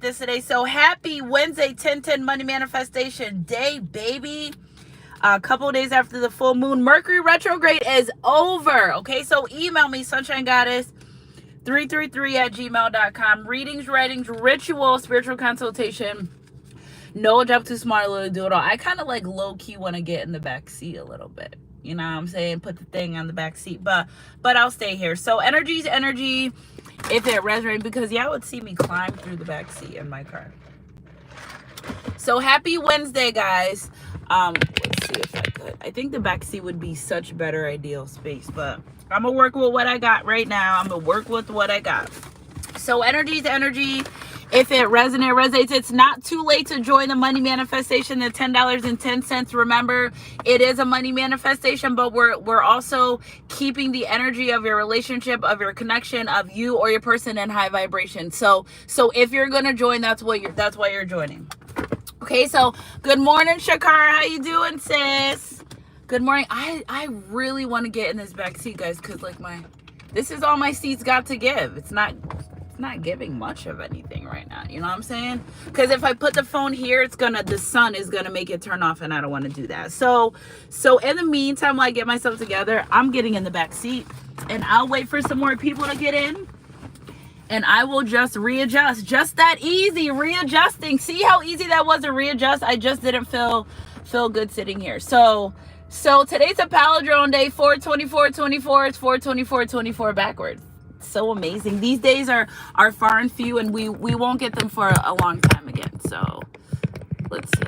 this today. So happy Wednesday, 10/10 Money Manifestation Day, baby. A couple of days after the full moon, Mercury retrograde is over. Okay, so email me, Sunshine Goddess 333@gmail.com. Readings, writings, ritual, spiritual consultation. No job too smart to do it all. I kind of like low key want to get in the back seat a little bit. You know what I'm saying? Put the thing on the back seat, but I'll stay here. So energy's energy. If it resonates, because y'all would see me climb through the back seat in my car. So happy Wednesday, guys. Let's see if I could. I think the back seat would be such better ideal space, but I'm gonna work with what I got right now. I'm gonna work with what I got. So energy's energy. If it resonates, it's not too late to join the money manifestation, the $10.10. Remember, it is a money manifestation, but we're also keeping the energy of your relationship, of your connection, of you or your person in high vibration. So if you're gonna join, that's why you're joining. Okay, so good morning, Shakara. How you doing, sis? Good morning. I really want to get in this back seat, guys, because like this is all my seats got to give. It's not giving much of anything right now, you know what I'm saying? Because if I put the phone here, the sun is gonna make it turn off, and I don't want to do that. So in the meantime, while I get myself together, I'm getting in the back seat, and I'll wait for some more people to get in, and I will just readjust. Just that easy, readjusting. See how easy that was to readjust? I just didn't feel good sitting here. So today's a palindrome day, 4/24/24. It's 4/24/24 backwards. So amazing. These days are far and few, and we won't get them for a long time again. So let's see.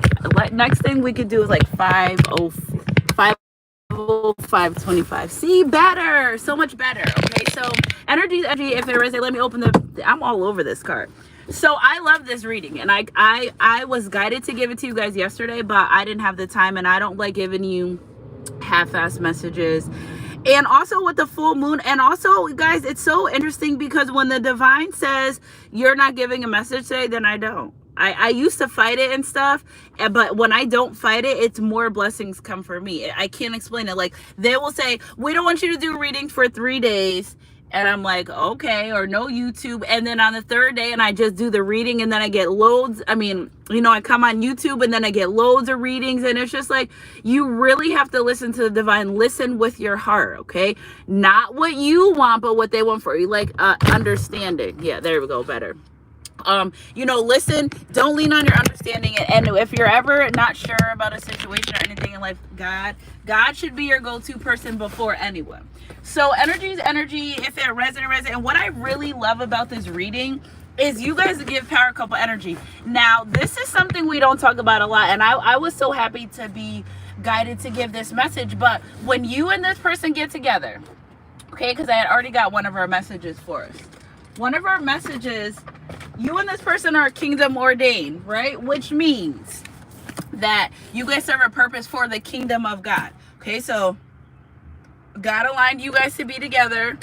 Next thing we could do is like 5:05:25. See, better, so much better. Okay, so energy. If it resonates, let me open I'm all over this card. So I love this reading, and I was guided to give it to you guys yesterday, but I didn't have the time, and I don't like giving you half-assed messages. And also with the full moon, and also, guys, it's so interesting because when the divine says you're not giving a message today, then I don't. I used to fight it and stuff, but when I don't fight it, it's more blessings come for me. I can't explain it. Like, they will say, we don't want you to do readings for 3 days. And I'm like, okay, or no YouTube. And then on the third day, and I just do the reading, and then I get loads. I mean, I come on YouTube, and then I get loads of readings. And it's just like, you really have to listen to the divine. Listen with your heart, okay? Not what you want, but what they want for you. Like, understanding. Yeah, there we go, better. Listen, don't lean on your understanding. And if you're ever not sure about a situation or anything in life, God should be your go-to person before anyone. So energy is energy. If it resonates. And what I really love about this reading is you guys give power couple energy. Now, this is something we don't talk about a lot. And I was so happy to be guided to give this message. But when you and this person get together, okay, because I had already got one of our messages for us. One of our messages, you and this person are kingdom ordained, right? Which means that you guys serve a purpose for the kingdom of God. Okay, so God aligned you guys to be together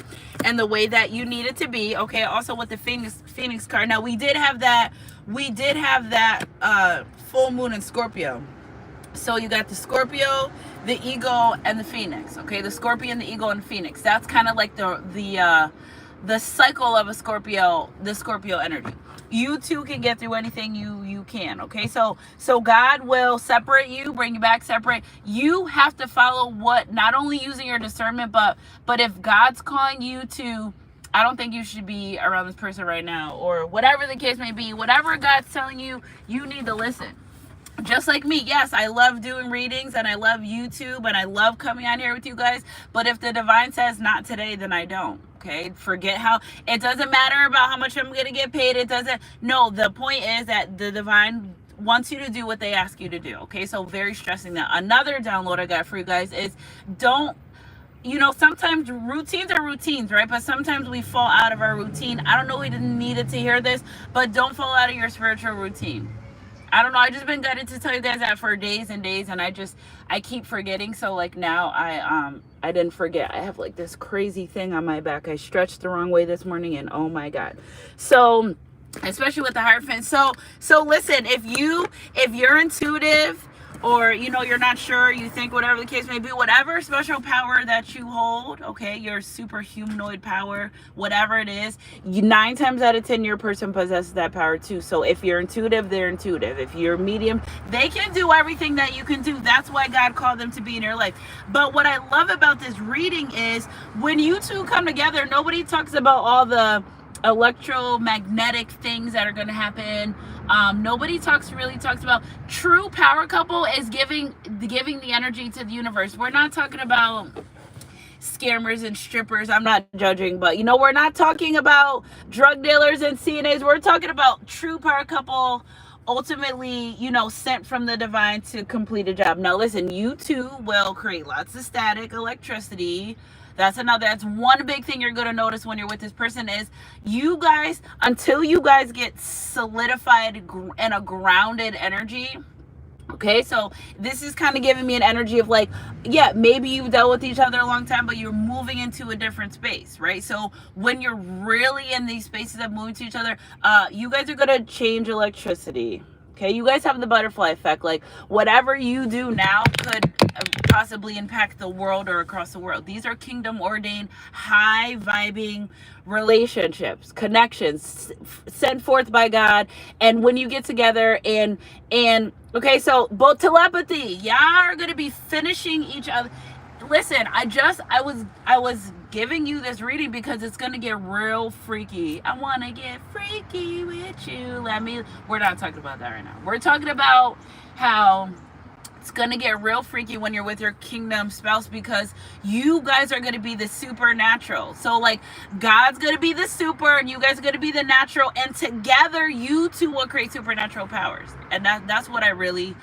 and the way that you need it to be. Okay, also with the Phoenix card. Now, we did have that full moon in Scorpio. So you got the Scorpio, the Eagle, and the Phoenix. Okay, the Scorpion, the Eagle, and Phoenix. That's kind of like the cycle of the Scorpio energy. You too can get through anything you can. Okay, so God will separate you, bring you back, separate. You have to follow what, not only using your discernment, but if God's calling you to, I don't think you should be around this person right now, or whatever the case may be, whatever God's telling you, you need to listen. Just like me, yes, I love doing readings, and I love YouTube, and I love coming on here with you guys, but if the divine says not today, then I don't. Okay, forget how, it doesn't matter about how much I'm going to get paid. No, the point is that the divine wants you to do what they ask you to do. Okay, so very stressing that. Another download I got for you guys is sometimes routines are routines, right? But sometimes we fall out of our routine. I don't know who needed to hear this, but don't fall out of your spiritual routine. I don't know. I just been guided to tell you guys that for days and days, and I keep forgetting. So like now I didn't forget. I have like this crazy thing on my back. I stretched the wrong way this morning, and oh my God. So especially with the Hierophant. So listen, if you're intuitive, or you know, you're not sure, you think, whatever the case may be, whatever special power that you hold, okay, your super humanoid power, whatever it is, 9 times out of 10 your person possesses that power too. So if you're intuitive, they're intuitive. If you're medium, they can do everything that you can do. That's why God called them to be in your life. But what I love about this reading is when you two come together, nobody talks about all the electromagnetic things that are going to happen. Nobody really talks about true power couple is giving the energy to the universe. We're not talking about scammers and strippers. I'm not judging, but you know, we're not talking about drug dealers and CNAs. We're talking about true power couple, ultimately, you know, sent from the divine to complete a job. Now listen, you two will create lots of static electricity. That's one big thing you're going to notice when you're with this person is you guys, until you guys get solidified in a grounded energy. Okay, so this is kind of giving me an energy of like, yeah, maybe you've dealt with each other a long time, but you're moving into a different space, right? So when you're really in these spaces of moving to each other, you guys are going to change electricity. Okay, you guys have the butterfly effect. Like whatever you do now could possibly impact the world or across the world. These are kingdom ordained, high vibing relationships, connections sent forth by God. And when you get together and okay, so both telepathy, y'all are going to be finishing each other. Listen, I was giving you this reading because it's gonna get real freaky. I want to get freaky with you. We're not talking about that right now. We're talking about how it's gonna get real freaky when you're with your kingdom spouse, because you guys are gonna be the supernatural. So like God's gonna be the super and you guys are gonna be the natural, and together you two will create supernatural powers. And that's what I truly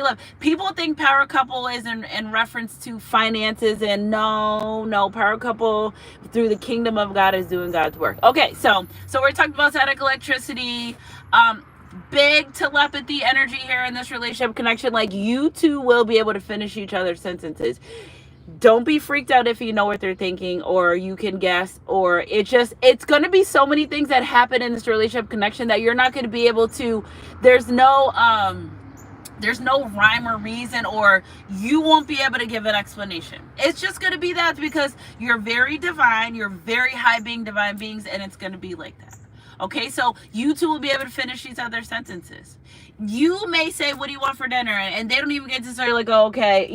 love. People think power couple is in reference to finances, and no, power couple through the kingdom of God is doing God's work. Okay, so we're talking about static electricity, big telepathy energy here in this relationship connection. Like you two will be able to finish each other's sentences. Don't be freaked out if you know what they're thinking, or you can guess, or it's going to be so many things that happen in this relationship connection that you're not going to be able to, there's no rhyme or reason, or you won't be able to give an explanation. It's just going to be that, because you're very divine, you're very high being divine beings, and it's going to be like that. Okay, so you two will be able to finish each other's sentences. You may say, what do you want for dinner? And they don't even get to say like, oh, okay,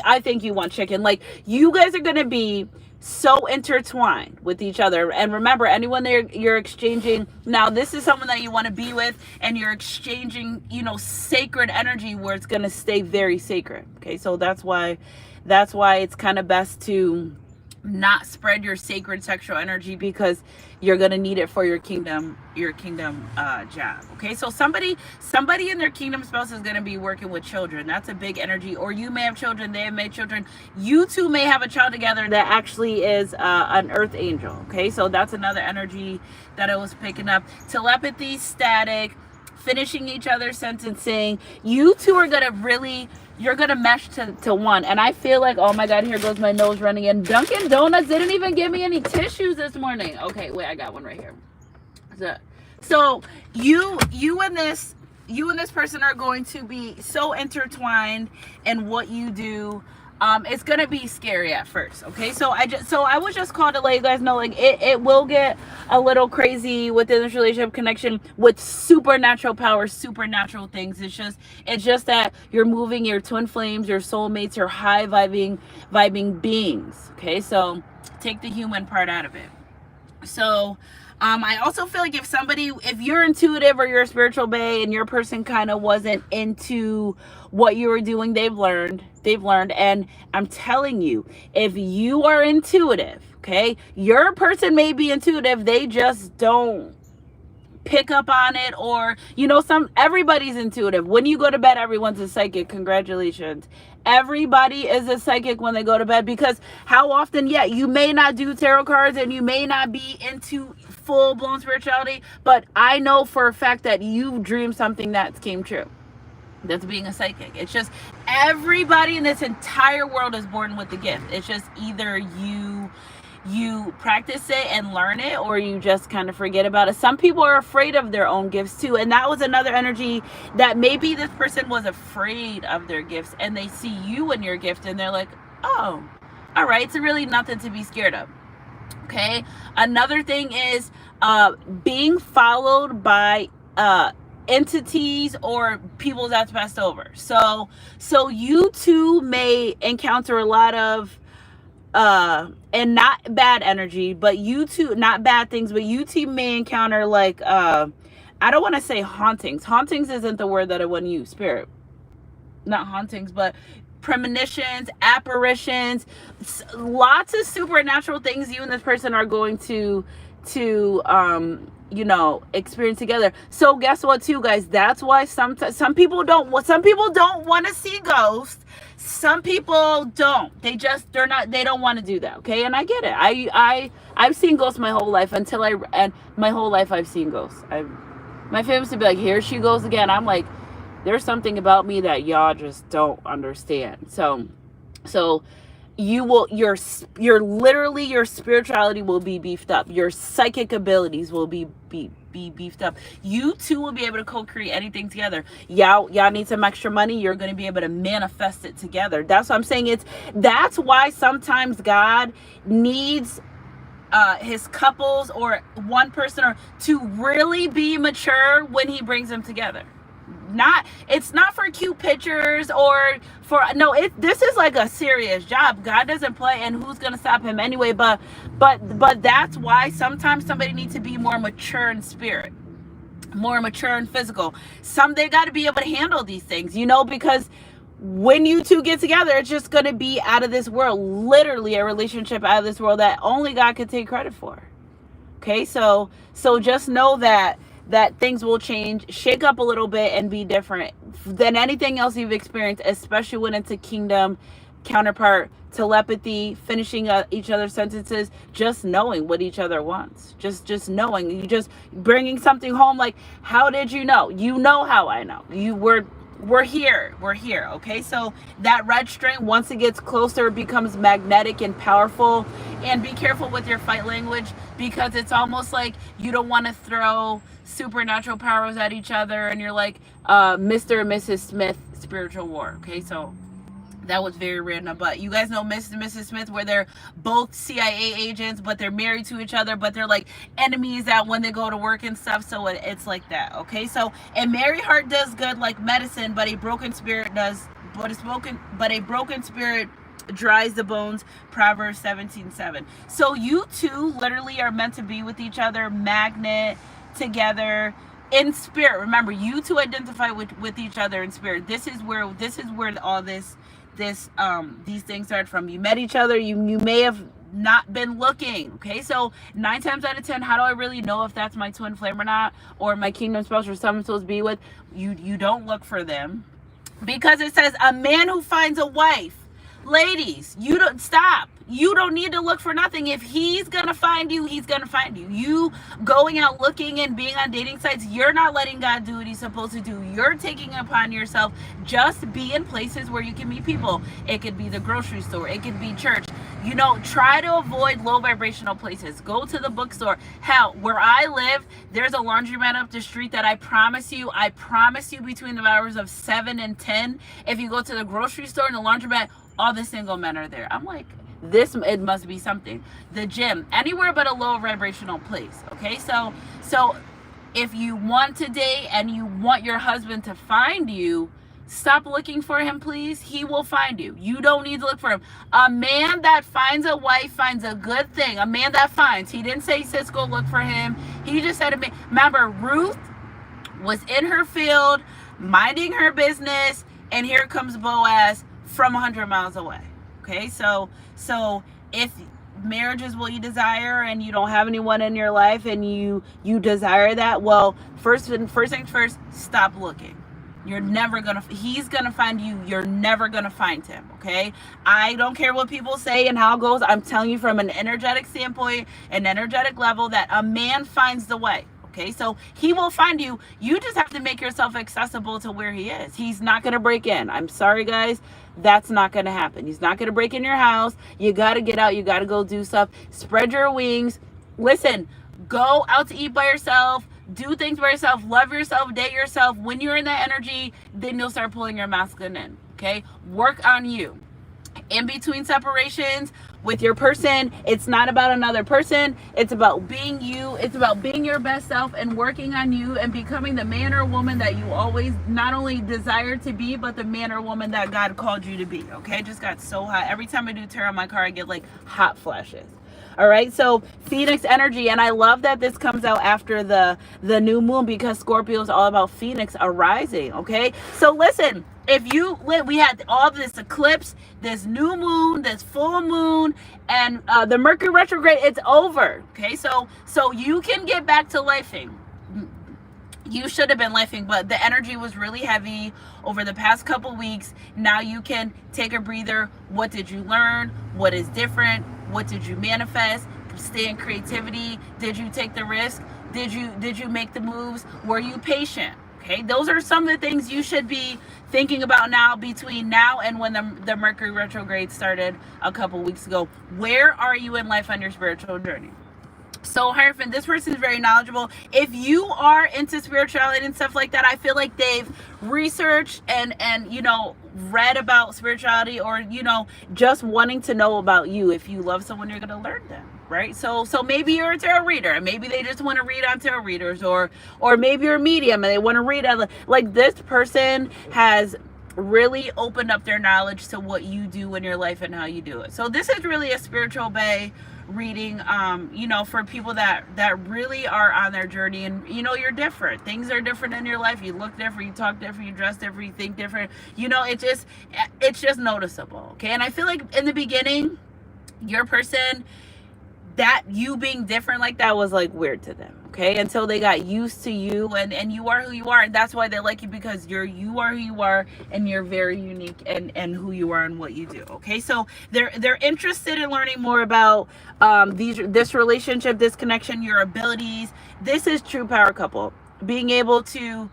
I think you want chicken. Like you guys are going to be so intertwined with each other. And remember, anyone that you're exchanging, now this is someone that you want to be with, and you're exchanging, you know, sacred energy where it's going to stay very sacred. Okay, so that's why it's kind of best to not spread your sacred sexual energy, because you're going to need it for your kingdom job. Okay, so somebody in their kingdom spouse is going to be working with children. That's a big energy. Or you may have children, they have made children, you two may have a child together that actually is an earth angel. Okay, so that's another energy that I was picking up. Telepathy, static, finishing each other's sentencing. You two are going to really, you're going to mesh to one. And I feel like, oh my God, here goes my nose running in. Dunkin' Donuts didn't even give me any tissues this morning. Okay, wait, I got one right here. So you and this person are going to be so intertwined in what you do. It's gonna be scary at first. Okay, so I was just called to let you guys know, like it will get a little crazy within this relationship connection with supernatural powers, supernatural things. It's just that you're moving your twin flames, your soulmates, your high vibing beings. Okay, so take the human part out of it. So I also feel like if you're intuitive or you're a spiritual bae and your person kind of wasn't into what you were doing, they've learned. And I'm telling you, if you are intuitive, okay, your person may be intuitive, they just don't pick up on it. Or, you know, everybody's intuitive. When you go to bed, everyone's a psychic. Congratulations. Everybody is a psychic when they go to bed, because how often, you may not do tarot cards and you may not be into full-blown spirituality, but I know for a fact that you've dreamed something that came true. That's being a psychic. It's just everybody in this entire world is born with the gift. It's just either you practice it and learn it, or you just kind of forget about it. Some people are afraid of their own gifts too, and that was another energy, that maybe this person was afraid of their gifts and they see you and your gift and they're like, oh, all right, it's really nothing to be scared of. Okay, another thing is being followed by entities or people that's passed over. So you too may encounter a lot of and not bad energy, but you too, not bad things, but you too may encounter like I don't want to say hauntings. Hauntings isn't the word that I want to use. Spirit, not hauntings, but premonitions, apparitions, lots of supernatural things you and this person are going to you know, experience together. So guess what too, guys, that's why some people don't want to see ghosts. Some people don't, they don't want to do that. Okay, and I get it. I've seen ghosts my whole life, and my whole life I've seen ghosts. My family used to be like, here she goes again. I'm like, there's something about me that y'all just don't understand. So your spirituality will be beefed up. Your psychic abilities will be beefed up. You two will be able to co-create anything together. Y'all need some extra money, you're going to be able to manifest it together. That's what I'm saying. That's why sometimes God needs his couples or one person or to really be mature when he brings them together. It's not for cute pictures or for this is like a serious job. God doesn't play, and who's gonna stop him anyway? But that's why sometimes somebody needs to be more mature in spirit, more mature in physical. They got to be able to handle these things, you know, because when you two get together, it's just gonna be out of this world, literally a relationship out of this world that only God could take credit for. Okay, so just know that things will change, shake up a little bit, and be different than anything else you've experienced, especially when it's a kingdom counterpart, telepathy, finishing each other's sentences, just knowing what each other wants, just knowing, you just bringing something home, like, how did you know? You know how I know. We're here. Okay, so that red string, once it gets closer, it becomes magnetic and powerful. And be careful with your fight language, because it's almost like you don't want to throw supernatural powers at each other and you're like Mr. and Mrs. Smith spiritual war. Okay, so that was very random, but you guys know Mr. and Mrs. Smith, where they're both CIA agents, but they're married to each other, but they're like enemies that when they go to work and stuff. So it's like that. Okay, so a merry heart does good like medicine, but a broken spirit dries the bones. Proverbs 17:7. So you two literally are meant to be with each other, magnet together in spirit. Remember, you two identify with each other in spirit. This is where all these things started from. You met each other, you may have not been looking. Okay, so 9 times out of 10, how do I really know if that's my twin flame or not, or my kingdom spouse, or someone I'm supposed to be with? You don't look for them, because it says a man who finds a wife. Ladies, you don't stop. You don't need to look for nothing. If he's gonna find you, he's gonna find you. You going out looking and being on dating sites, you're not letting God do what he's supposed to do. You're taking it upon yourself. Just be in places where you can meet people. It could be the grocery store, it could be church. You know, try to avoid low vibrational places. Go to the bookstore. Hell, where I live, there's a laundromat up the street that I promise you between the hours of 7 and 10, if you go to the grocery store and the laundromat, all the single men are there. I'm like, it must be something. The gym, anywhere but a low vibrational place. Okay, so if you want to date and you want your husband to find you, stop looking for him, please. He will find you. You don't need to look for him. A man that finds a wife finds a good thing. A man that finds. He didn't say, sis, go look for him. He just said to me, remember, Ruth was in her field, minding her business, and here comes Boaz from 100 miles away. Okay, so if marriage is what you desire and you don't have anyone in your life and you desire that, well, first things first, stop looking. He's gonna find you. You're never gonna find him. Okay, I don't care what people say and how it goes. I'm telling you from an energetic standpoint, an energetic level, that a man finds the way. Okay, so he will find you. You just have to make yourself accessible to where he is. He's not going to break in. I'm sorry, guys. That's not going to happen. He's not going to break in your house. You got to get out. You got to go do stuff. Spread your wings. Listen, go out to eat by yourself. Do things by yourself. Love yourself. Date yourself. When you're in that energy, then you'll start pulling your masculine in. Okay? Work on you. In between separations with your person, it's not about another person. It's about being you. It's about being your best self and working on you and becoming the man or woman that you always not only desire to be, but the man or woman that God called you to be. Okay? I just got so hot. Every time I do tarot on my car, I get like hot flashes. All right, so Phoenix energy, and I love that this comes out after the new moon, because Scorpio is all about Phoenix arising. Okay, so listen, we had all this eclipse, this new moon, this full moon, and the Mercury retrograde. It's over. Okay, so you can get back to lifing. You should have been lifing, but the energy was really heavy over the past couple weeks. Now you can take a breather. What did you learn? What is different? What did you manifest? Stay in creativity. Did you take the risk? Did you make the moves? Were you patient? Okay, those are some of the things you should be thinking about now, between now and when the Mercury retrograde started a couple weeks ago. Where are you in life on your spiritual journey? So Hierophant, this person is very knowledgeable. If you are into spirituality and stuff like that, I feel like they've researched and read about spirituality, or just wanting to know about you. If you love someone, you're going to learn them, right? So maybe you're a tarot reader, and maybe they just want to read on tarot readers, or maybe you're a medium and they want to read on, like, this person has really opened up their knowledge to what you do in your life and how you do it. So this is really a spiritual bay reading, for people that really are on their journey, and you're different. Things are different in your life. You look different, you talk different, you dress different, you think different. It's just noticeable. Okay, and I feel like in the beginning, your person, that you being different like that was like weird to them. Okay, until they got used to you, and you are who you are, and that's why they like you, because you are who you are, and you're very unique and who you are and what you do. Okay, so they're interested in learning more about this relationship, this connection, your abilities. This is true power couple. Being able to,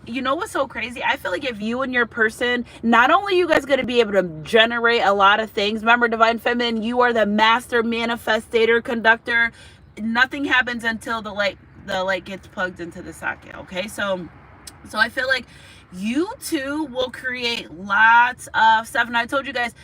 what's so crazy? I feel like if you and your person, not only you guys going to be able to generate a lot of things. Remember, Divine Feminine, you are the master manifestator, conductor. Nothing happens until the light gets plugged into the socket. Okay, so I feel like you two will create lots of stuff. And I told you guys,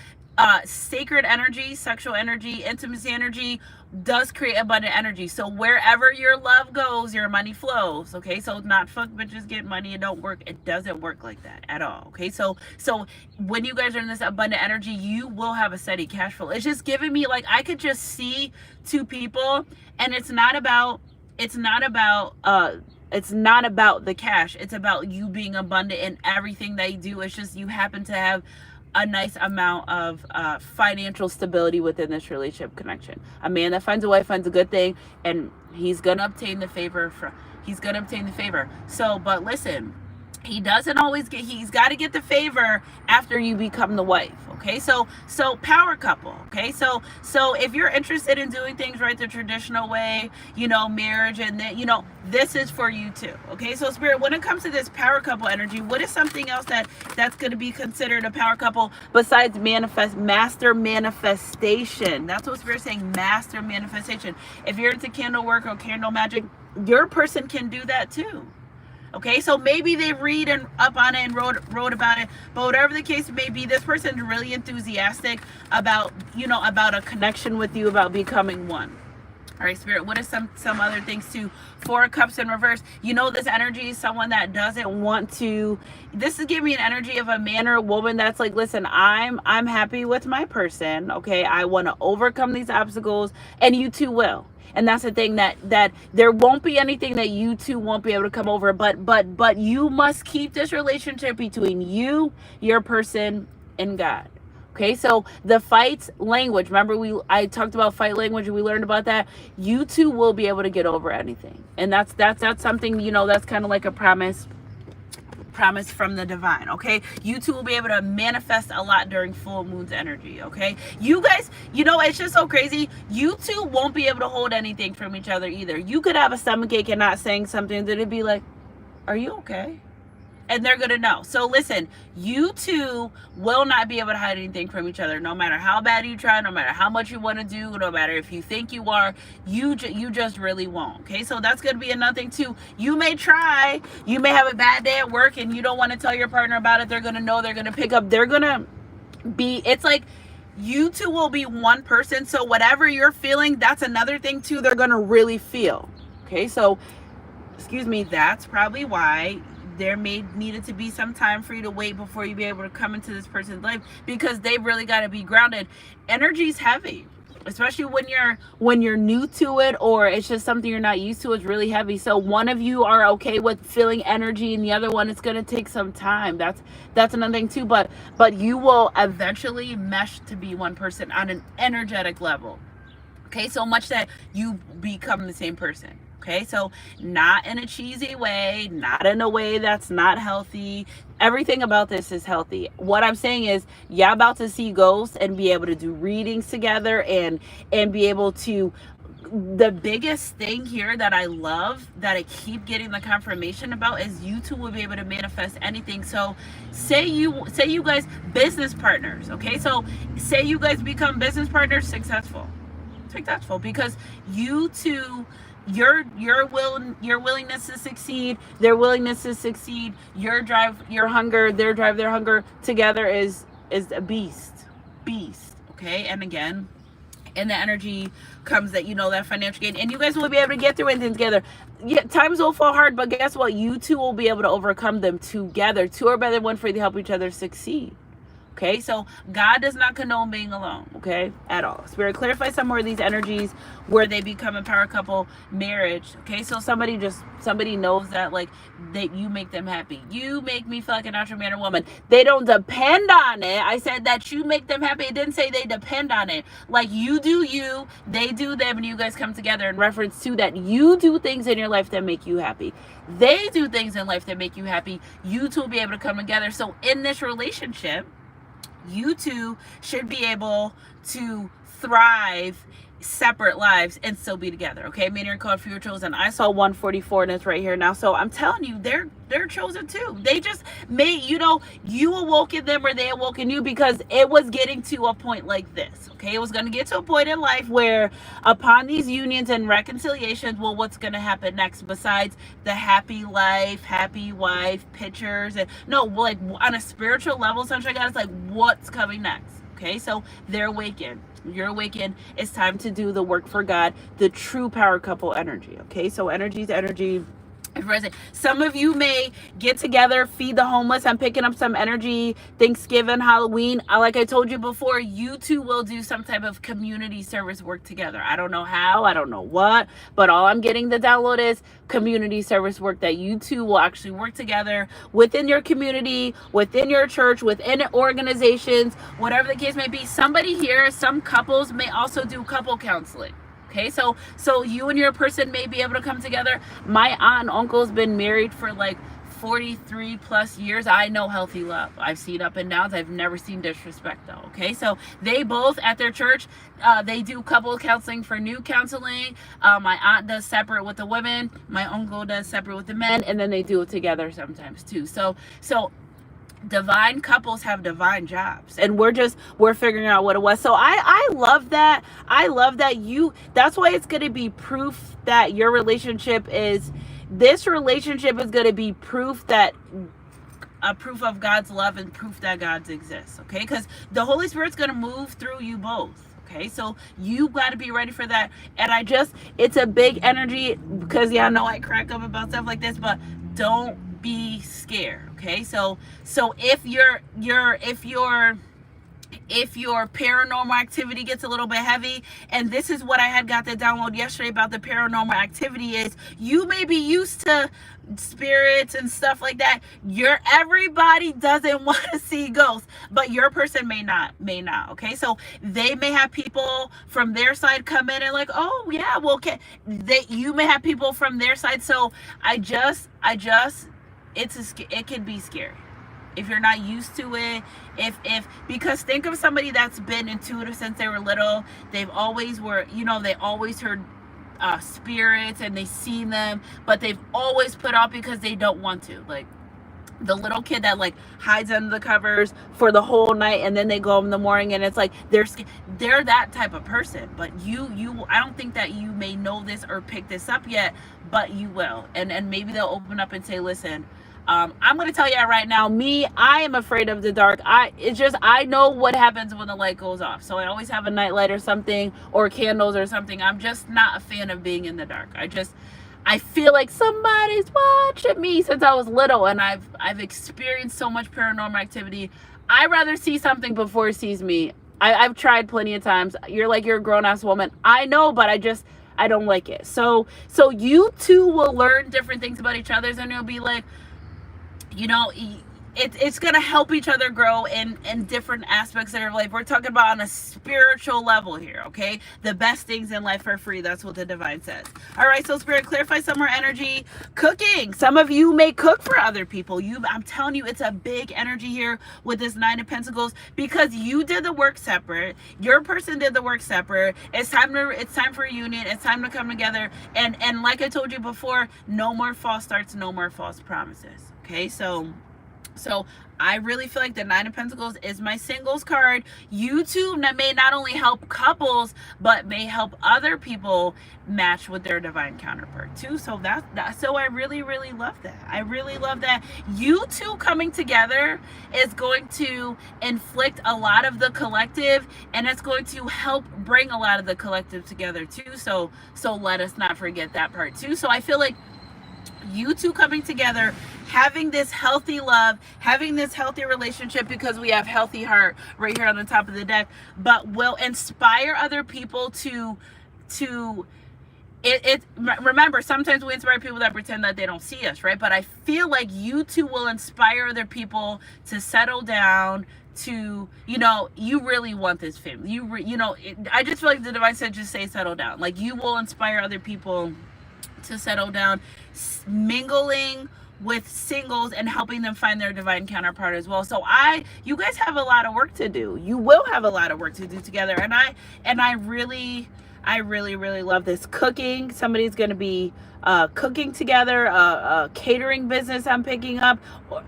sacred energy, sexual energy, intimacy energy does create abundant energy. So wherever your love goes, your money flows. Okay, so not fuck bitches get money. It don't work. It doesn't work like that at all. Okay, so when you guys are in this abundant energy, you will have a steady cash flow. It's just giving me, like, I could just see two people, and it's not about the cash. It's about you being abundant in everything that you do. It's just you happen to have a nice amount of financial stability within this relationship connection. A man that finds a wife finds a good thing, and he's gonna obtain the favor. So, but listen, he doesn't always get. He's got to get the favor after you become the wife. Okay, so power couple. Okay, so if you're interested in doing things right the traditional way, marriage, and then this is for you too. Okay, so Spirit, when it comes to this power couple energy, what is something else that's going to be considered a power couple besides master manifestation? That's what Spirit's saying, master manifestation. If you're into candle work or candle magic, your person can do that too. Okay, so maybe they read and up on it and wrote about it, but whatever the case may be, this person's really enthusiastic about a connection with you, about becoming one. All right, Spirit, what are some other things too? 4 of Cups in reverse. This energy is someone that doesn't want to. This is giving me an energy of a man or a woman that's like, listen, I'm happy with my person. Okay, I want to overcome these obstacles, and you too will. And that's the thing, that there won't be anything that you two won't be able to come over, but you must keep this relationship between you, your person, and God. Okay, so the fight language, remember I talked about fight language, and we learned about that. You two will be able to get over anything. And that's something, that's kind of like a promise Promise from the divine. Okay, you two will be able to manifest a lot during full moon's energy. Okay, you guys, it's just so crazy. You two won't be able to hold anything from each other either. You could have a stomachache and not saying something, that it'd be like, are you okay? And they're gonna know. So listen, you two will not be able to hide anything from each other, no matter how bad you try, no matter how much you want to do, no matter if you think you are. You just really won't. Okay, so that's gonna be another thing too. You may try, you may have a bad day at work and you don't want to tell your partner about it. They're gonna know, they're gonna pick up, they're gonna be, it's like you two will be one person. So whatever you're feeling, that's another thing too, they're gonna really feel. Okay, so excuse me, that's probably why there needed to be some time for you to wait before you be able to come into this person's life, because they've really got to be grounded. Energy's heavy, especially when you're new to it, or it's just something you're not used to. It's really heavy. So one of you are okay with feeling energy, and the other one, it's going to take some time. That's another thing too. But you will eventually mesh to be one person on an energetic level. Okay, so much that you become the same person. Okay, so not in a cheesy way, not in a way that's not healthy. Everything about this is healthy. What I'm saying is, you're about to see ghosts and be able to do readings together and be able to. The biggest thing here that I love, that I keep getting the confirmation about, is you two will be able to manifest anything. So say you guys business partners. Okay, so say you guys become business partners, successful, because you two, your willingness to succeed, their willingness to succeed, your drive, your hunger, their drive, their hunger together is a beast. Okay, and again, in the energy comes that, that financial gain, and you guys will be able to get through anything together. Yeah, times will fall hard, but guess what? You two will be able to overcome them together. Two are better than one, for you to help each other succeed. Okay, so God does not condone being alone, okay, at all. Spirit, clarify some more of these energies where they become a power couple marriage. Okay, so somebody knows that, like, that you make them happy. You make me feel like a natural man or woman. They don't depend on it. I said that you make them happy. It didn't say they depend on it. Like, you do you, they do them, and you guys come together in reference to that. You do things in your life that make you happy. They do things in life that make you happy. You two will be able to come together. So in this relationship, you two should be able to thrive separate lives and still be together. Okay, many are called, few are chosen. I saw 144 and it's right here now. So I'm telling you, they're chosen too. They just made, you awoke in them, or they awoke in you, because it was getting to a point like this. Okay, it was going to get to a point in life where, upon these unions and reconciliations, well, what's going to happen next besides the happy life, happy wife pictures? And no, like, on a spiritual level, Sunshine God, it's like, what's coming next? Okay, so they're awakened. You're awakened. It's time to do the work for God, the true power couple energy. Okay, so energy is energy. Some of you may get together, feed the homeless. I'm picking up some energy. Thanksgiving, Halloween. Like I told you before, you two will do some type of community service work together. I don't know how, I don't know what, but all I'm getting the download is community service work, that you two will actually work together within your community, within your church, within organizations, whatever the case may be. Somebody here, some couples may also do couple counseling. Okay, so you and your person may be able to come together. My aunt and uncle's been married for like 43 plus years. I know healthy love. I've seen up and downs. I've never seen disrespect though. Okay, so they both at their church, they do couple counseling for new counseling. My aunt does separate with the women. My uncle does separate with the men, and then they do it together sometimes too. So divine couples have divine jobs, and we're figuring out what it was. So I love that. That's why it's going to be proof that your relationship is, this relationship is going to be proof that, a proof of God's love and proof that God exists. Okay, because the Holy Spirit's going to move through you both. Okay, so you got to be ready for that. And it's a big energy, because y'all know I crack up about stuff like this, but don't be scared. Okay, so if your paranormal activity gets a little bit heavy, and this is what I got the download yesterday about the paranormal activity, is you may be used to spirits and stuff like that. Everybody doesn't want to see ghosts, but your person may not. Okay, so they may have people from their side come in and like, oh yeah, well, okay, you may have people from their side. So I just it can be scary if you're not used to it. If because think of somebody that's been intuitive since they were little. They've always were, they always heard spirits and they seen them, but they've always put off because they don't want to. Like the little kid that like hides under the covers for the whole night, and then they go home in the morning and it's like they're that type of person. But you I don't think that you may know this or pick this up yet, but you will. And maybe they'll open up and say, listen, I'm going to tell you right now, I am afraid of the dark. I know what happens when the light goes off. So I always have a nightlight or something, or candles or something. I'm just not a fan of being in the dark. I feel like somebody's watching me since I was little, and I've experienced so much paranormal activity. I'd rather see something before it sees me. I've tried plenty of times. You're a grown-ass woman. I know, but I don't like it. So you two will learn different things about each other, and you'll be like, it's going to help each other grow in different aspects of their life. We're talking about on a spiritual level here, okay? The best things in life are free. That's what the divine says. All right, so Spirit, clarify some more energy. Cooking. Some of you may cook for other people. I'm telling you, it's a big energy here with this Nine of Pentacles, because you did the work separate. Your person did the work separate. It's time for a union. It's time to come together. And like I told you before, no more false starts, no more false promises. Okay, so I really feel like the Nine of Pentacles is my singles card. You two may not only help couples, but may help other people match with their divine counterpart too. So so I really, really love that. I really love that. You two coming together is going to inflict a lot of the collective, and it's going to help bring a lot of the collective together too. So let us not forget that part too. So I feel like you two coming together, having this healthy love, having this healthy relationship, because we have healthy heart right here on the top of the deck, but will inspire other people to remember, sometimes we inspire people that pretend that they don't see us, right? But I feel like you two will inspire other people to settle down, to, you really want this family. I just feel like the divine said, just say settle down. Like, you will inspire other people to settle down, mingling with singles and helping them find their divine counterpart as well. So you guys have a lot of work to do. You will have a lot of work to do together. And I really love this. Cooking. Somebody's going to be cooking together, a catering business I'm picking up,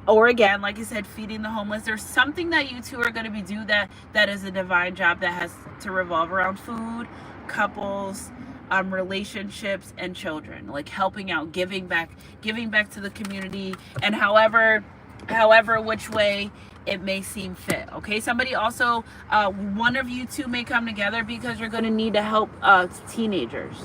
or again, like I said, feeding the homeless. There's something that you two are going to be doing that is a divine job that has to revolve around food, couples, relationships, and children, like helping out, giving back to the community, and however which way it may seem fit. Okay, somebody also, one of you two may come together because you're going to need to help teenagers.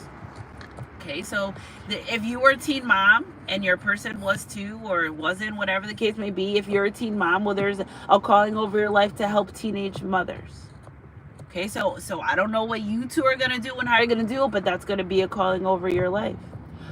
Okay, so if you were a teen mom and your person was too, or wasn't, whatever the case may be, if you're a teen mom, well, there's a calling over your life to help teenage mothers. Okay, so I don't know what you two are going to do and how you're going to do it, but that's going to be a calling over your life.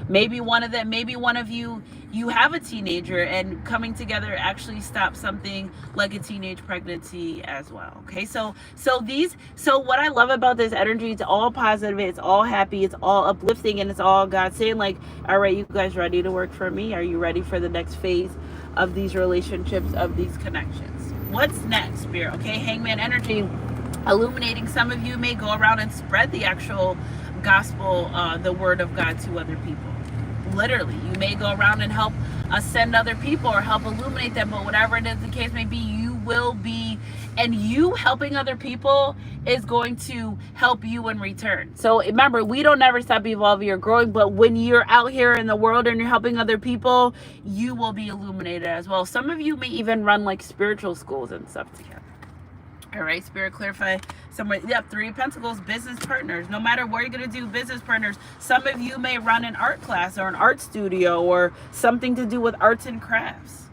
Maybe one of you have a teenager, and coming together actually stops something like a teenage pregnancy as well. Okay, so what I love about this energy, it's all positive, it's all happy, it's all uplifting, and it's all God saying, like, all right, you guys ready to work for me? Are you ready for the next phase of these relationships, of these connections? What's next, Spirit? Okay, Hangman energy illuminating. Some of you may go around and spread the actual gospel, the word of God, to other people. Literally, you may go around and help send other people or help illuminate them, but whatever it is the case may be, you will be, and you helping other people is going to help you in return. So remember, we don't ever stop evolving or growing, but when you're out here in the world and you're helping other people, you will be illuminated as well. Some of you may even run like spiritual schools and stuff together. All right, Spirit, clarify somewhere. Yep, Three of Pentacles, business partners. No matter what you're going to do, business partners. Some of you may run an art class or an art studio or something to do with arts and crafts.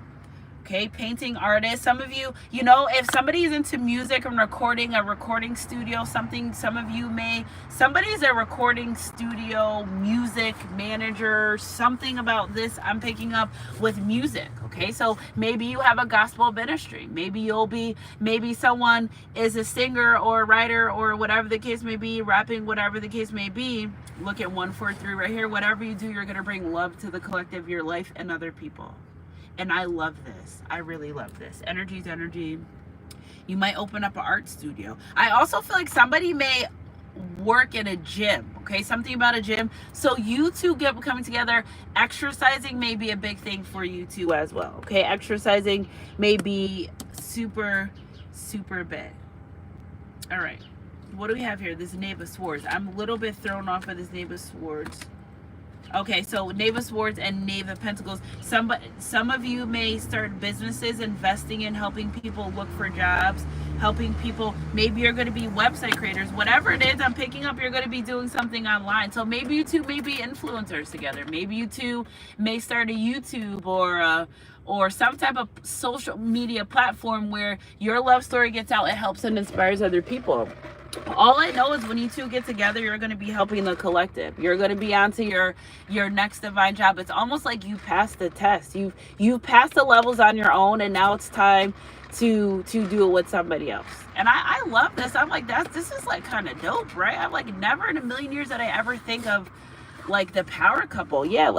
Okay, painting artists. Some of you, if somebody is into music and recording, a recording studio, somebody's a recording studio, music manager, something about this I'm picking up with music. Okay, so maybe you have a gospel ministry. Maybe someone is a singer or a writer or whatever the case may be, rapping, whatever the case may be. Look at 143 right here. Whatever you do, you're going to bring love to the collective, your life, and other people. And I love this. I really love this. Energy's energy. You might open up an art studio. I also feel like somebody may work in a gym. Okay, something about a gym. So you two coming together. Exercising may be a big thing for you two as well. Okay, exercising may be super big. All right, what do we have here? This Knave of Swords. I'm a little bit thrown off of this Knave of Swords. Okay, so Knave of Swords and Knave of Pentacles. Some of you may start businesses, investing in helping people look for jobs, helping people. Maybe you're going to be website creators. Whatever it is, I'm picking up, you're going to be doing something online. So maybe you two may be influencers together. Maybe you two may start a YouTube or some type of social media platform where your love story gets out. It helps and inspires other people. All I know is when you two get together, you're going to be helping the collective. You're going to be onto your next divine job. It's almost like you passed the test. You've passed the levels on your own, and now it's time to do it with somebody else. And I love this. I'm like, this is like kind of dope, right? I'm like, never in a million years did I ever think of like the power couple. Yeah,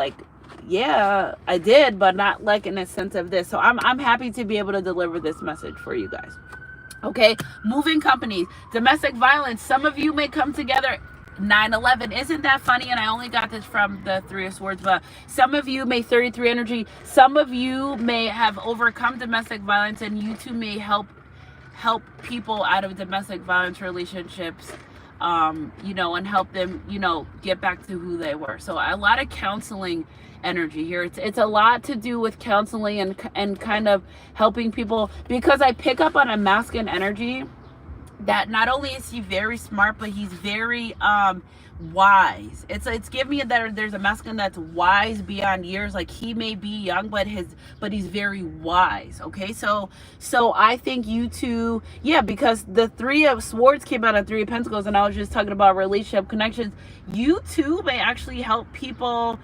I did, but not like in a sense of this. So I'm happy to be able to deliver this message for you guys. Okay, moving companies, domestic violence. Some of you may come together. 9/11, isn't that funny? And I only got this from the Three of Swords, but some of you may 33 energy. Some of you may have overcome domestic violence, and you two may help people out of domestic violence relationships, and help them, get back to who they were. So a lot of counseling energy here. It's a lot to do with counseling and kind of helping people, because I pick up on a masculine energy that not only is he very smart, but he's very wise. It's giving me that there's a masculine that's wise beyond years. Like, he may be young, but he's very wise. Okay, so I think you two, because the Three of Swords came out of Three of Pentacles, and I was just talking about relationship connections. You two may actually help people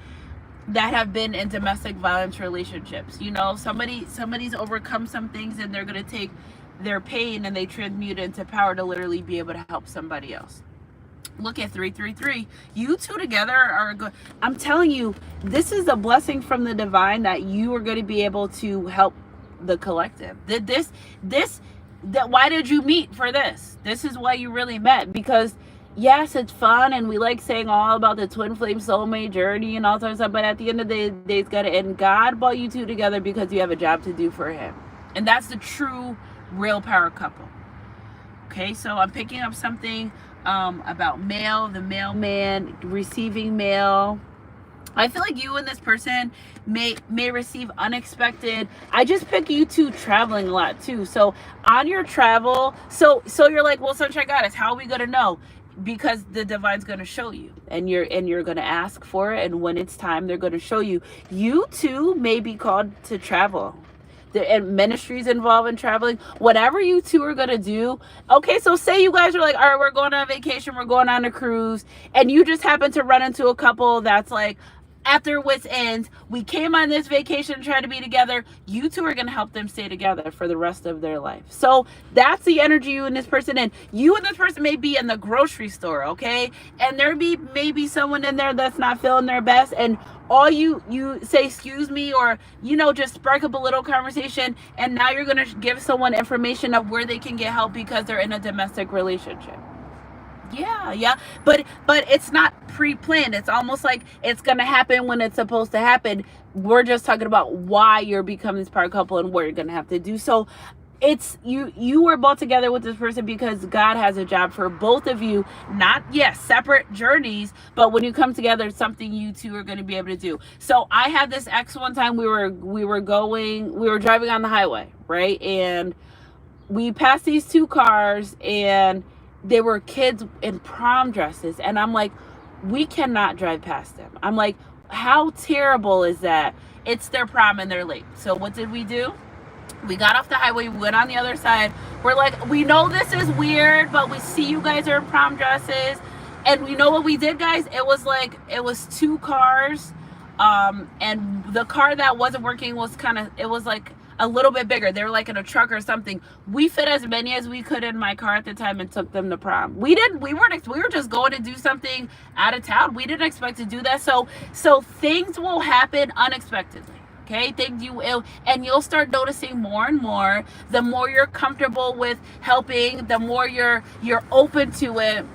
that have been in domestic violence relationships. Somebody's overcome some things, and they're going to take their pain and they transmute it into power to literally be able to help somebody else. Look at 333. You two together are good. I'm telling you, this is a blessing from the divine that you are going to be able to help the collective. Why did you meet for this? This is why you really met, because yes, it's fun, and we like saying all about the twin flame soulmate journey and all that stuff, but at the end of the day, it's got to end. God brought you two together because you have a job to do for him. And that's the true, real power couple. Okay, so I'm picking up something about mail, the mailman, receiving mail. I feel like you and this person may receive unexpected. I just pick you two traveling a lot too. So on your travel, so you're like, well, Sunshine Goddess, how are we going to know? Because the divine's going to show you, and you're going to ask for it, and when it's time, they're going to show you. You too may be called to travel. And ministries involved in traveling. Whatever you two are going to do. Okay, so say you guys are like, all right, we're going on vacation, we're going on a cruise, and you just happen to run into a couple that's like, at their wits' ends, we came on this vacation and tried to be together. You two are going to help them stay together for the rest of their life. So that's the energy you and this person in. You and this person may be in the grocery store, okay? And there may be someone in there that's not feeling their best, and all you say, excuse me, or, just spark up a little conversation, and now you're going to give someone information of where they can get help because they're in a domestic relationship. Yeah, but it's not pre-planned. It's almost like it's gonna happen when it's supposed to happen. We're just talking about why you're becoming this power couple and what you're gonna have to do. So it's you were both together with this person because God has a job for both of you. Not separate journeys, but when you come together, it's something you two are going to be able to do. So I had this ex one time. We were driving on the highway, right, and we passed these two cars, and they were kids in prom dresses, and I'm like, we cannot drive past them. I'm like, how terrible is that? It's their prom and they're late. So what did we do? We got off the highway, we went on the other side. We're like, we know this is weird, but we see you guys are in prom dresses. And we know what we did, guys? It was two cars, and the car that wasn't working was like a little bit bigger. They were like in a truck or something. We fit as many as we could in my car at the time and took them to prom. We were just going to do something out of town. We didn't expect to do that. So things will happen unexpectedly. Okay, things you will, and you'll start noticing more and more. The more you're comfortable with helping, the more you're open to it,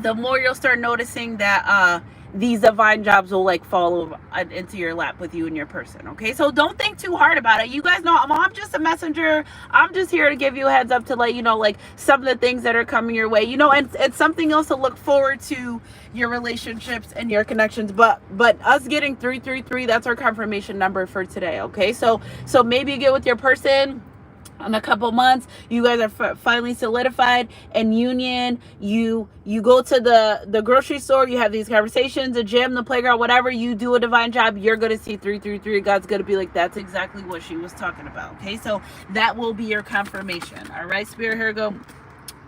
the more you'll start noticing that these divine jobs will like fall into your lap with you and your person. Okay, so don't think too hard about it. You guys know I'm just a messenger. I'm just here to give you a heads up to let you know like some of the things that are coming your way, you know, and it's something else to look forward to your relationships and your connections. But us getting 333, that's our confirmation number for today. Okay, so maybe you get with your person in a couple months, you guys are finally solidified and union. You go to the grocery store, you have these conversations, the gym, the playground, whatever, you do a divine job, you're going to see 333. God's going to be like, that's exactly what she was talking about. Okay, so that will be your confirmation. All right, Spirit, here we go.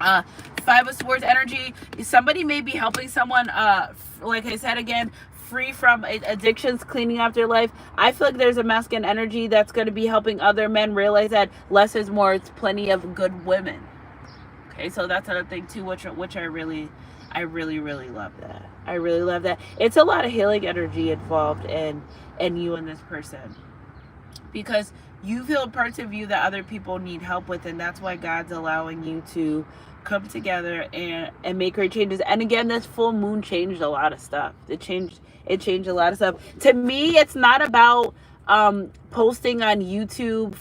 Five of Swords energy. Somebody may be helping someone, like I said again, free from addictions, cleaning up their life. I feel like there's a masculine energy that's going to be helping other men realize that less is more. It's plenty of good women. Okay, so that's another thing too, which I really love that. I really love that. It's a lot of healing energy involved in you and this person, because you feel parts of you that other people need help with, and that's why God's allowing you to come together and make great changes. And again, this full moon changed a lot of stuff. It changed a lot of stuff. To me, it's not about posting on YouTube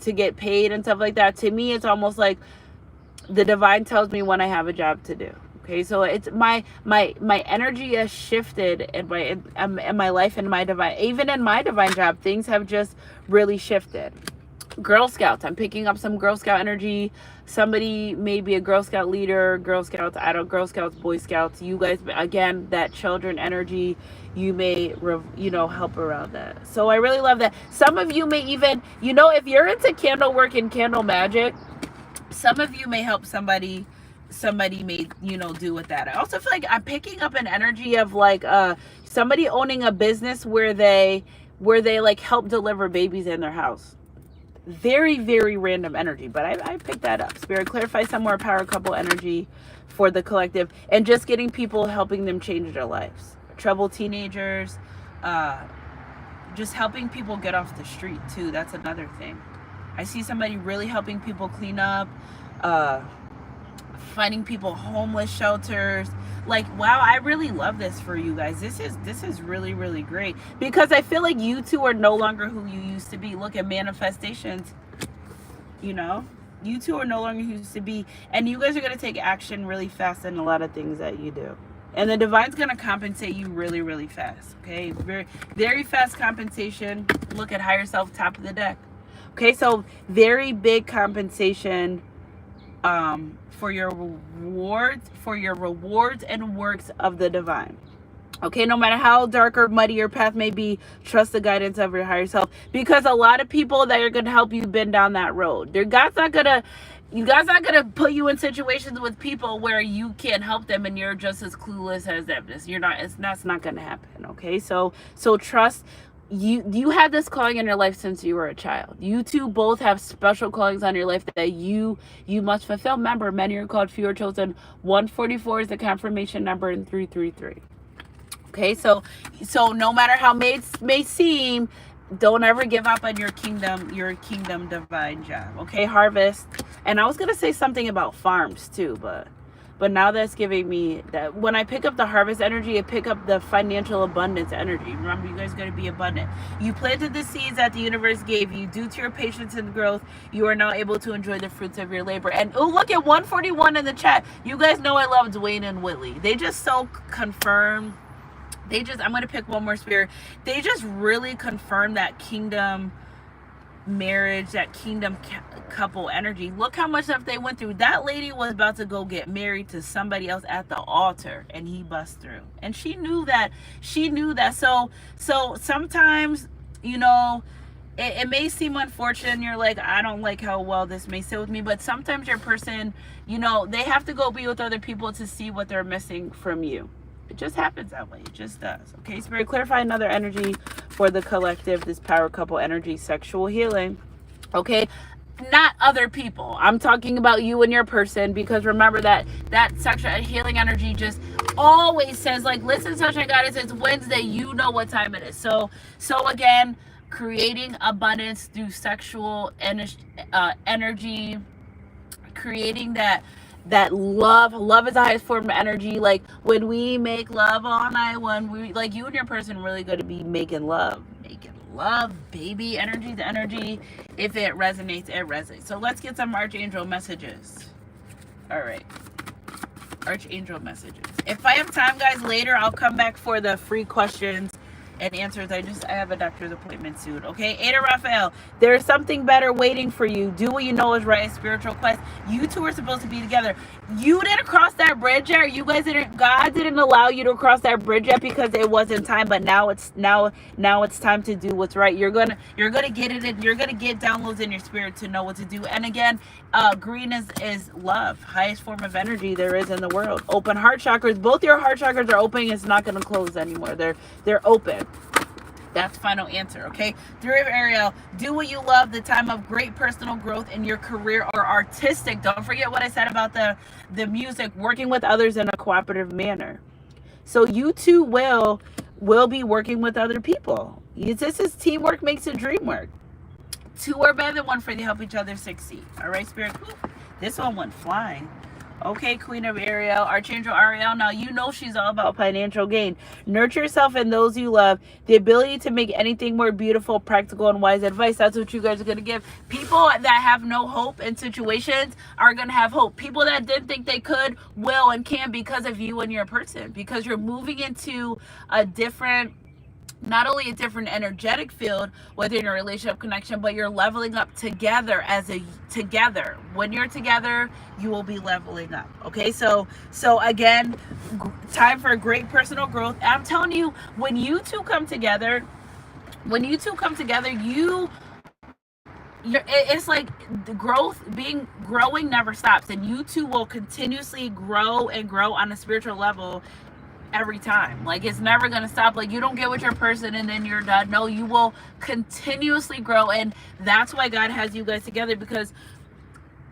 to get paid and stuff like that. To me, it's almost like the divine tells me when I have a job to do. Okay, so it's my energy has shifted in my life, and my divine, even in my divine job, things have just really shifted. Girl Scouts, I'm picking up some Girl Scout energy. Somebody may be a Girl Scout leader, Girl Scouts, Girl Scouts, Boy Scouts. You guys, again, that children energy, you may, help around that. So I really love that. Some of you may even, if you're into candle work and candle magic, some of you may help somebody may, do with that. I also feel like I'm picking up an energy of like somebody owning a business where they like help deliver babies in their house. Very, very random energy, but I picked that up. Spirit, clarify some more power couple energy for the collective, and just getting people, helping them change their lives. Troubled teenagers, just helping people get off the street too. That's another thing. I see somebody really helping people clean up, finding people homeless shelters. Like, wow, I really love this for you guys. This is really, really great, because I feel like you two are no longer who you used to be. Look at manifestations, you two are no longer who you used to be, and you guys are going to take action really fast in a lot of things that you do, and the divine's going to compensate you really, really fast. Okay, very, very fast compensation. Look at higher self, top of the deck. Okay, so very big compensation for your rewards and works of the divine. Okay, no matter how dark or muddy your path may be, trust the guidance of your higher self, because a lot of people that are going to help you bend down that road, God's not gonna put you in situations with people where you can't help them and you're just as clueless as them. That's not going to happen. Okay, so trust. You had this calling in your life since you were a child. You two both have special callings on your life that you must fulfill. Remember, many are called, few are chosen. 144 is the confirmation number, and 333. Okay, so no matter how may seem, don't ever give up on your kingdom divine job. Okay, harvest. And I was gonna say something about farms too, but now that's giving me that. When I pick up the harvest energy, I pick up the financial abundance energy. Remember, you guys are going to be abundant. You planted the seeds that the universe gave you. Due to your patience and growth, you are now able to enjoy the fruits of your labor. And oh, look at 141 in the chat. You guys know I love Dwayne and Whitley. They just so confirm. I'm going to pick one more, Spirit. They just really confirm that kingdom marriage, that kingdom couple energy. Look how much stuff they went through. That lady was about to go get married to somebody else at the altar, and he bust through, and she knew that. So sometimes, it may seem unfortunate, and you're like, I don't like how well this may sit with me, but sometimes your person, they have to go be with other people to see what they're missing from you. It just happens that way. It just does. Okay, Spirit, clarify another energy for the collective, this power couple energy, sexual healing. Okay, not other people. I'm talking about you and your person, because remember that sexual healing energy just always says, like, listen, Sunshine Goddess, it's Wednesday. You know what time it is. So again, creating abundance through sexual energy, creating that love is the highest form of energy. Like when we make love all night, when we, like, you and your person really going to be making love, baby. Energy to energy. If it resonates, it resonates. So let's get some Archangel messages. All right, Archangel messages. If I have time, guys, later I'll come back for the free questions and answers. I have a doctor's appointment soon. Okay, Ada Raphael, there's something better waiting for you. Do what you know is right. Spiritual quest. You two are supposed to be together. You didn't cross that bridge yet. You guys didn't. God didn't allow you to cross that bridge yet because it wasn't time. But now it's time to do what's right. You're gonna get it. And you're gonna get downloads in your spirit to know what to do. And again, green is love, highest form of energy there is in the world. Open heart chakras. Both your heart chakras are open. It's not gonna close anymore. They're open. That's final answer, okay? Three of Ariel, do what you love, the time of great personal growth in your career or artistic. Don't forget what I said about the music, working with others in a cooperative manner. So you two will be working with other people. This is teamwork makes a dream work. Two are better than one for you to help each other succeed. All right, Spirit? This one went flying. Okay, Queen of Ariel, Archangel Ariel. Now, you know she's all about financial gain. Nurture yourself and those you love. The ability to make anything more beautiful, practical, and wise advice. That's what you guys are going to give. People that have no hope in situations are going to have hope. People that didn't think they could, will, and can because of you and your person. Because you're moving into a different, not only a different energetic field within your relationship connection, but you're leveling up together together. When you're together, you will be leveling up. Okay, so again, time for great personal growth. I'm telling you, when you two come together, it's like the growing never stops, and you two will continuously grow and grow on a spiritual level every time. Like, it's never gonna stop. Like, you don't get with your person and then you're done. No, you will continuously grow, and that's why God has you guys together, because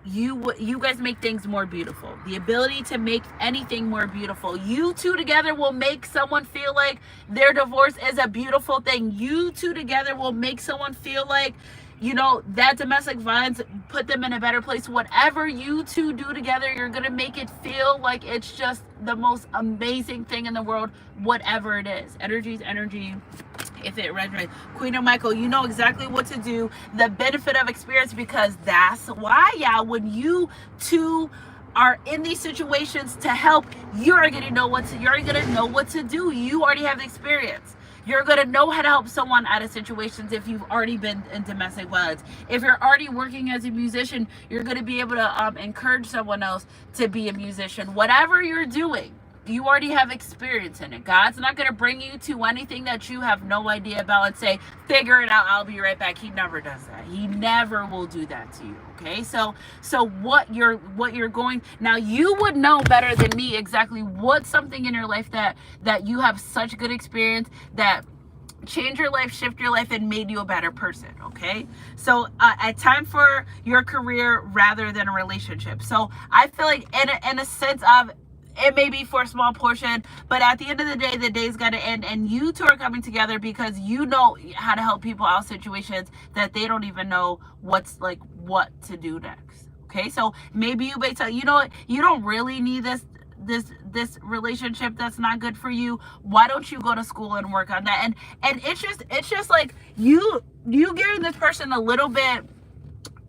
you guys make things more beautiful. The ability to make anything more beautiful. You two together will make someone feel like their divorce is a beautiful thing. You two together will make someone feel like, you know, that domestic violence put them in a better place. Whatever you two do together, you're going to make it feel like it's just the most amazing thing in the world, whatever it is. Energy is energy. If it resonates. Queen of Michael, you know exactly what to do. The benefit of experience, because that's why, when you two are in these situations to help, you're going to know what to do. You already have the experience. You're going to know how to help someone out of situations if you've already been in domestic violence. If you're already working as a musician, you're going to be able to encourage someone else to be a musician. Whatever you're doing, you already have experience in it. God's not going to bring you to anything that you have no idea about and say, figure it out, I'll be right back. He never does that. He never will do that to you. Okay, so what you're going, now you would know better than me exactly what's something in your life that you have such good experience that changed your life, shift your life, and made you a better person. Okay, so a time for your career rather than a relationship. So I feel like in a sense of, it may be for a small portion, but at the end of the day, the day's got to end, and you two are coming together because you know how to help people out of situations that they don't even know what to do next. Okay, so maybe you may tell, you know what, you don't really need this relationship that's not good for you. Why don't you go to school and work on that? And it's just like you giving this person a little bit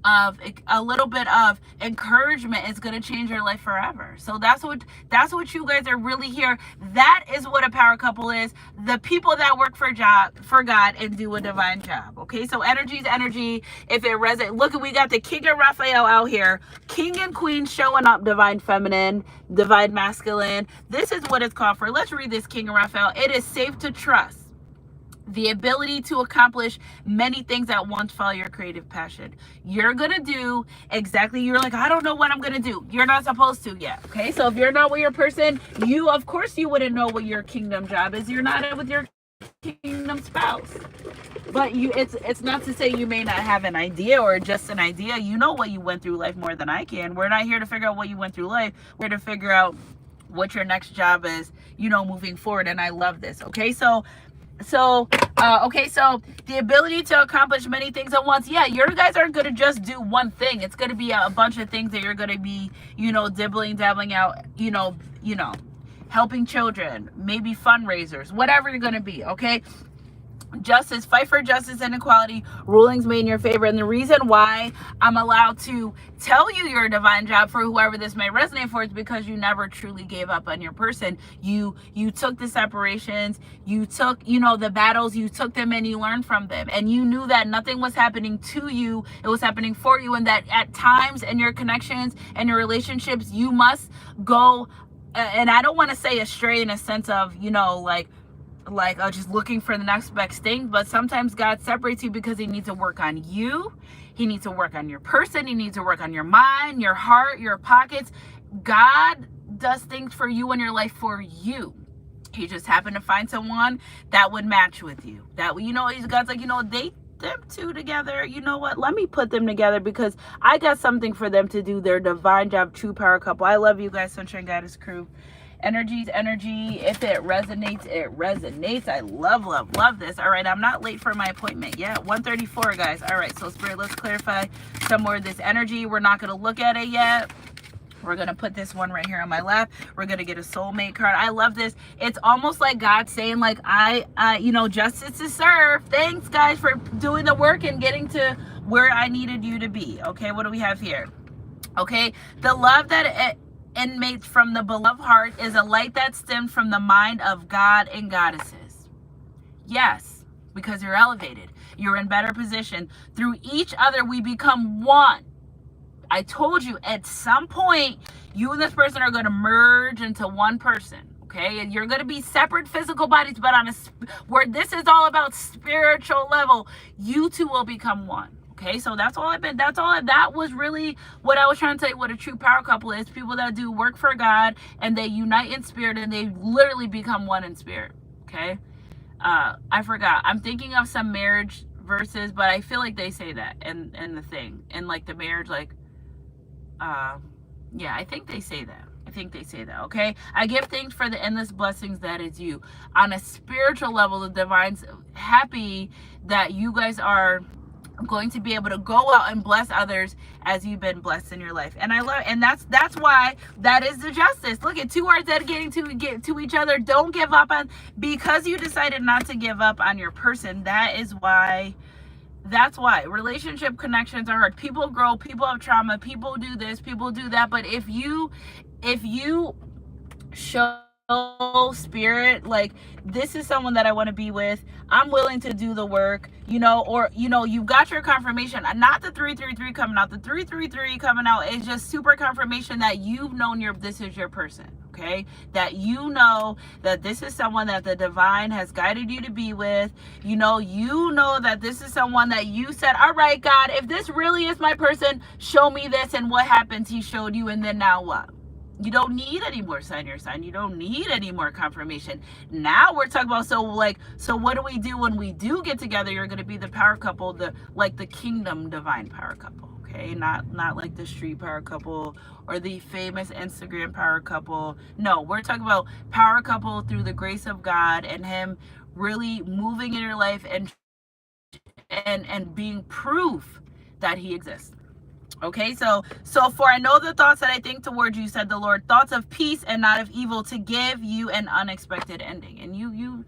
of encouragement is going to change your life forever. So that's what you guys are really here. That is what a power couple is. The people that work for God and do a divine job. Okay, so energy is energy. If it resonates, look, we got the King of Raphael out here, King and Queen showing up, divine feminine, divine masculine. This is what it's called for. Let's read this King of Raphael. It is safe to trust. The ability to accomplish many things at once. Follow your creative passion. You're gonna do exactly, you're like, I don't know what I'm gonna do. You're not supposed to yet. Okay, so if you're not with your person, of course you wouldn't know what your kingdom job is. You're not with your kingdom spouse. But it's not to say you may not have an idea or just an idea. You know what you went through life more than I can. We're not here to figure out what you went through life. We're here to figure out what your next job is, moving forward. And I love this. Okay, so Okay, so the ability to accomplish many things at once. Yeah, you guys aren't going to just do one thing. It's going to be a bunch of things that you're going to be, dabbling out, helping children, maybe fundraisers, whatever you're going to be, okay? Justice, fight for justice and equality, rulings made in your favor. And the reason why I'm allowed to tell you your divine job for whoever this may resonate for is because you never truly gave up on your person. You took the separations, you took, the battles, you took them and you learned from them. And you knew that nothing was happening to you, it was happening for you. And that at times in your connections and your relationships, you must go, and I don't want to say astray in a sense of, just looking for the next best thing, but sometimes God separates you because he needs to work on you. He needs to work on your person. He needs to work on your mind, your heart, your pockets. God does things for you in your life for you. He just happened to find someone that would match with you. That, God's like, date them two together. You know what? Let me put them together because I got something for them to do their divine job, true power couple. I love you guys, Sunshine Goddess crew. Energy. If it resonates, it resonates. I love this. All right, I'm not late for my appointment yet. 1:34, guys. All right, so Spirit, let's clarify some more of this energy. We're not going to look at it yet. We're going to put this one right here on my lap. We're going to get a soulmate card. I love this. It's almost like God saying, like, justice is served. Thanks, guys, for doing the work and getting to where I needed you to be. Okay, what do we have here? Okay, the love that emanates from the beloved heart is a light that stems from the mind of God and goddesses. Yes, because you're elevated. You're in better position. Through each other, we become one. I told you, at some point, you and this person are going to merge into one person. Okay, and you're going to be separate physical bodies, but where this is all about spiritual level, you two will become one. Okay, so that was really what I was trying to tell you what a true power couple is. People that do work for God and they unite in spirit and they literally become one in spirit. Okay, I forgot. I'm thinking of some marriage verses, but I feel like they say that in the thing. And like the marriage, I think they say that. Okay, I give thanks for the endless blessings that is you. On a spiritual level, the divine's happy that you guys are going to be able to go out and bless others as you've been blessed in your life. And I love, and that's why that is the justice. Look at two hearts dedicating to each other. Don't give up on, because you decided not to give up on your person. That's why relationship connections are hard. People grow, people have trauma, people do this, people do that. But if you show spirit, like, this is someone that I want to be with, I'm willing to do the work, you've got your confirmation, not the 333 coming out. The 333 coming out is just super confirmation that you've known this is your person. Okay, that you know that this is someone that the divine has guided you to be with. You know that this is someone that you said, all right, God, if this really is my person, show me this. And what happens? He showed you, and then now what? You don't need any more sign your sign. You don't need any more confirmation. Now we're talking about, so what do we do when we do get together? You're going to be the power couple, the kingdom divine power couple. Okay, not like the street power couple or the famous Instagram power couple. No, we're talking about power couple through the grace of God and him really moving in your life and being proof that he exists. Okay, so for I know the thoughts that I think towards you, said the Lord, thoughts of peace and not of evil, to give you an unexpected ending. And you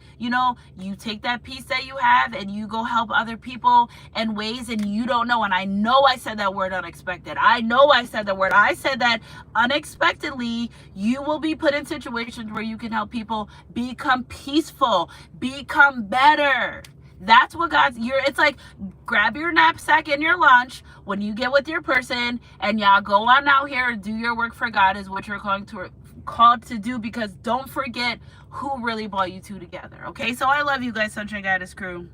take that peace that you have and you go help other people in ways and you don't know. And I know I said that word unexpected. I know I said that word. I said that unexpectedly you will be put in situations where you can help people become peaceful, become better. That's what it's like, grab your knapsack and your lunch when you get with your person and y'all go on out here and do your work for God is what you're called to do, because don't forget who really brought you two together. Okay, so I love you guys, Sunshine Goddess crew.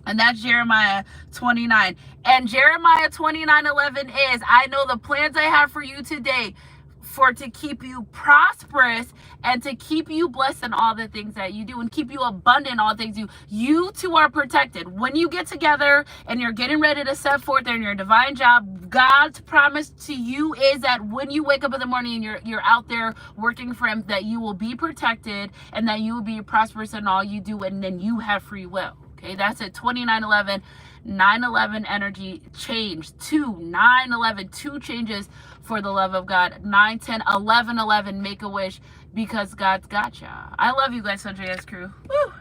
And that's Jeremiah 29. And Jeremiah 29:11 is, I know the plans I have for you today, for to keep you prosperous and to keep you blessed in all the things that you do and keep you abundant in all things you do. You two are protected. When you get together and you're getting ready to set forth in your divine job, God's promise to you is that when you wake up in the morning and you're out there working for him, that you will be protected and that you will be prosperous in all you do, and then you have free will. Okay, that's it. 2911. 9/11 energy change. 9/11, 2 changes for the love of God. 9/10, 11/11, make a wish because God's got ya. I love you guys, Sunshine Crew. Woo.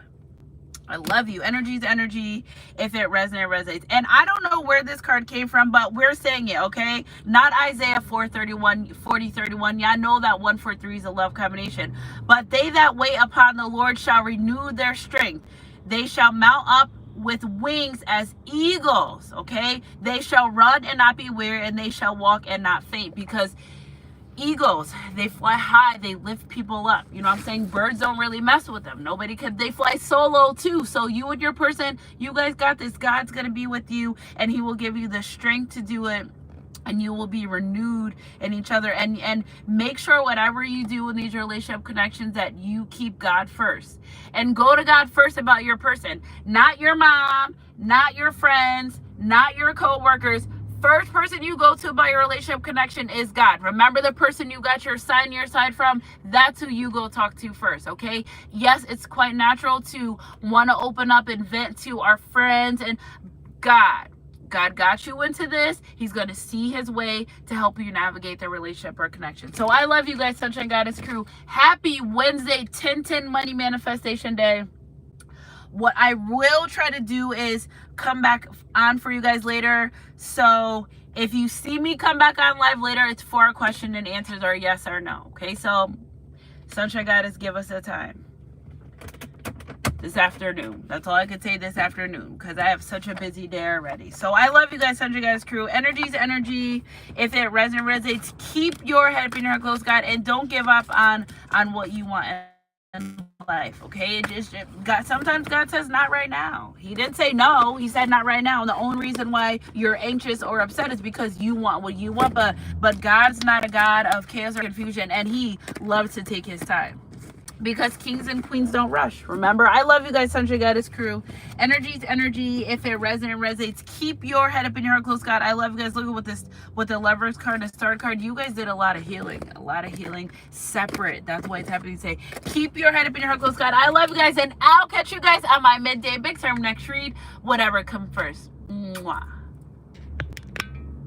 I love you. Energy's energy. If it resonates. And I don't know where this card came from, but we're saying it, okay? Not Isaiah 40:31. Yeah, I know that 143 is a love combination. But they that wait upon the Lord shall renew their strength. They shall mount up with wings as eagles, okay? They shall run and not be weary, and they shall walk and not faint. Because eagles, they fly high, they lift people up. You know what I'm saying? Birds don't really mess with them. Nobody could. They fly solo too. So you and your person, you guys got this. God's gonna be with you, and he will give you the strength to do it, and you will be renewed in each other. And make sure whatever you do in these relationship connections that you keep God first, and go to God first about your person, not your mom, not your friends, not your co-workers. First person you go to about your relationship connection is God. Remember, the person you got your side from, that's who you go talk to first, okay? Yes, it's quite natural to want to open up and vent to our friends, and God got you into this. He's going to see his way to help you navigate the relationship or connection. So I love you guys, Sunshine Goddess Crew. Happy Wednesday, 10/10 Money Manifestation Day. What I will try to do is come back on for you guys later. So if you see me come back on live later, it's for a question and answers or yes or no. Okay, so Sunshine Goddess, give us a time. This afternoon. That's all I could say this afternoon, because I have such a busy day already. So I love you guys, Sunshine Goddess Crew. Energy's energy. If it resonates, keep your head up in your heart close, God, and don't give up on what you want in life. Okay, sometimes God says not right now. He didn't say no, he said not right now. And the only reason why you're anxious or upset is because you want what you want, but God's not a God of chaos or confusion, and he loves to take his time, because kings and queens don't rush. Remember, I love you guys, Sunshine Goddess Crew. Energy's energy. If it resonates, keep your head up in your heart close, God. I love you guys. Look at with the Lovers card, the Star card. You guys did a lot of healing separate. That's why it's happening today. Keep your head up in your heart close, God. I love you guys, and I'll catch you guys on my midday big term next read, whatever comes first. Mwah.